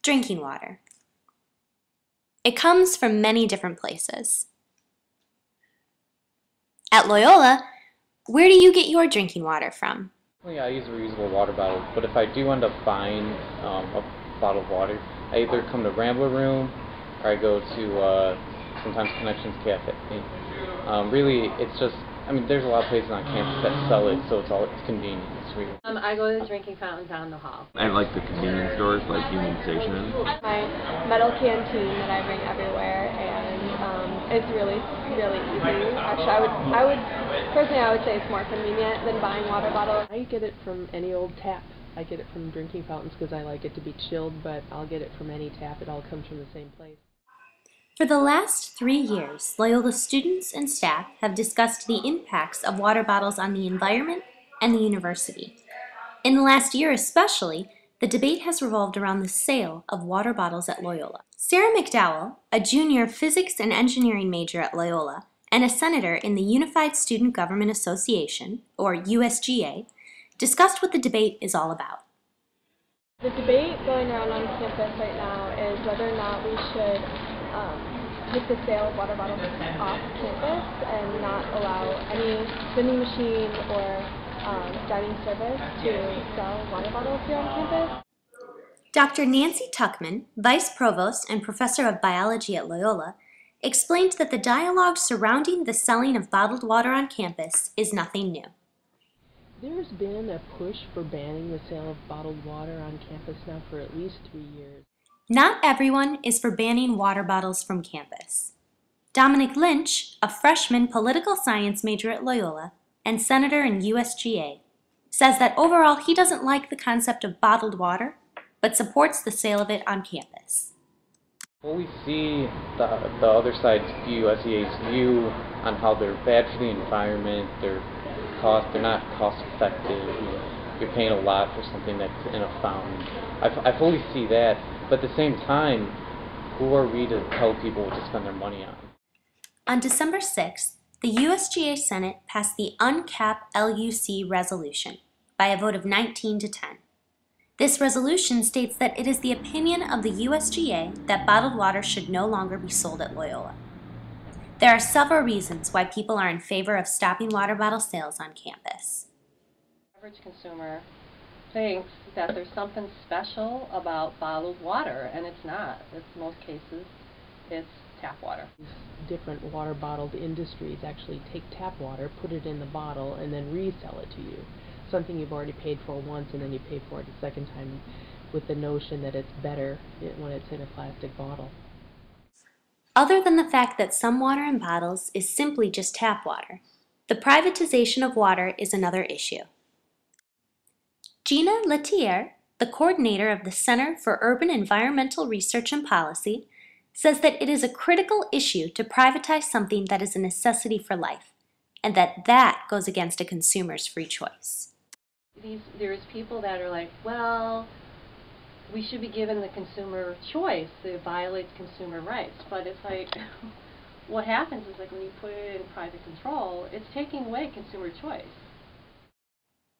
Drinking water. It comes from many different places. At Loyola, where do you get your drinking water from? Yeah, I use a reusable water bottle, but if I do end up buying a bottle of water, I either come to Rambler Room or I go to sometimes Connections Cafe. Really, it's just, there's a lot of places on campus that sell it, so it's convenient. It's really. I go to the drinking fountain down the hall. I like the convenience stores like Union Station. My metal canteen that I bring everywhere, and it's really easy. Actually, I would say it's more convenient than buying water bottles. I get it from any old tap. I get it from drinking fountains because I like it to be chilled, but I'll get it from any tap. It all comes from the same place. For the last 3 years, Loyola students and staff have discussed the impacts of water bottles on the environment and the university. In the last year especially, the debate has revolved around the sale of water bottles at Loyola. Sarah McDowell, a junior physics and engineering major at Loyola and a senator in the Unified Student Government Association, or USGA, discussed what the debate is all about. The debate going around on campus right now is whether or not we should take the sale of water bottles off campus and not allow any vending machine or dining service to sell water bottles here on campus. Dr. Nancy Tuckman, Vice Provost and Professor of Biology at Loyola, explained that the dialogue surrounding the selling of bottled water on campus is nothing new. There's been a push for banning the sale of bottled water on campus now for at least 3 years. Not everyone is for banning water bottles from campus. Dominic Lynch, a freshman political science major at Loyola and senator in USGA, says that overall he doesn't like the concept of bottled water, but supports the sale of it on campus. Well, we see the other side's view, SEA's view, on how they're bad for the environment, they're not cost effective, you're paying a lot for something that's in a fountain. I fully see that, but at the same time, who are we to tell people what to spend their money on? On December 6th, the USGA Senate passed the Uncap LUC Resolution by a vote of 19 to 10. This resolution states that it is the opinion of the USGA that bottled water should no longer be sold at Loyola. There are several reasons why people are in favor of stopping water bottle sales on campus. The average consumer thinks that there's something special about bottled water, and it's not. In most cases, it's tap water. Different water bottled industries actually take tap water, put it in the bottle, and then resell it to you. Something you've already paid for once, and then you pay for it a second time with the notion that it's better when it's in a plastic bottle. Other than the fact that some water in bottles is simply just tap water, the privatization of water is another issue. Gina Letier, the coordinator of the Center for Urban Environmental Research and Policy, says that it is a critical issue to privatize something that is a necessity for life, and that goes against a consumer's free choice. There's people that are like, well, we should be given the consumer choice. It violates consumer rights. But it's like, what happens is like when you put it in private control, it's taking away consumer choice.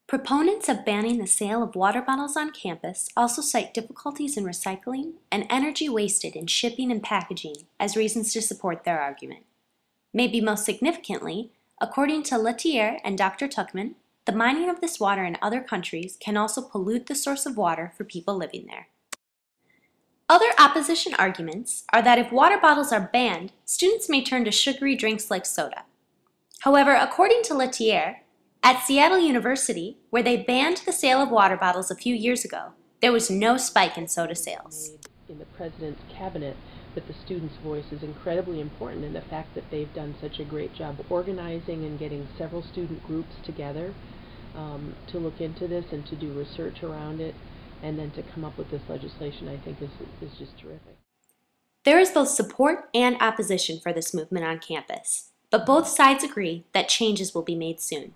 Proponents of banning the sale of water bottles on campus also cite difficulties in recycling and energy wasted in shipping and packaging as reasons to support their argument. Maybe most significantly, according to Letier and Dr. Tuckman, the mining of this water in other countries can also pollute the source of water for people living there. Other opposition arguments are that if water bottles are banned, students may turn to sugary drinks like soda. However, according to Letier, at Seattle University, where they banned the sale of water bottles a few years ago, there was no spike in soda sales. In the president's cabinet, that the students' voice is incredibly important, and the fact that they've done such a great job organizing and getting several student groups together to look into this and to do research around it, and then to come up with this legislation, I think is just terrific. There is both support and opposition for this movement on campus, but both sides agree that changes will be made soon.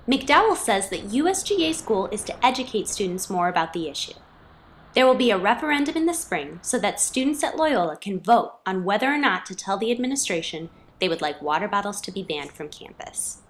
McDowell says that USGA's goal is to educate students more about the issue. There will be a referendum in the spring so that students at Loyola can vote on whether or not to tell the administration they would like water bottles to be banned from campus.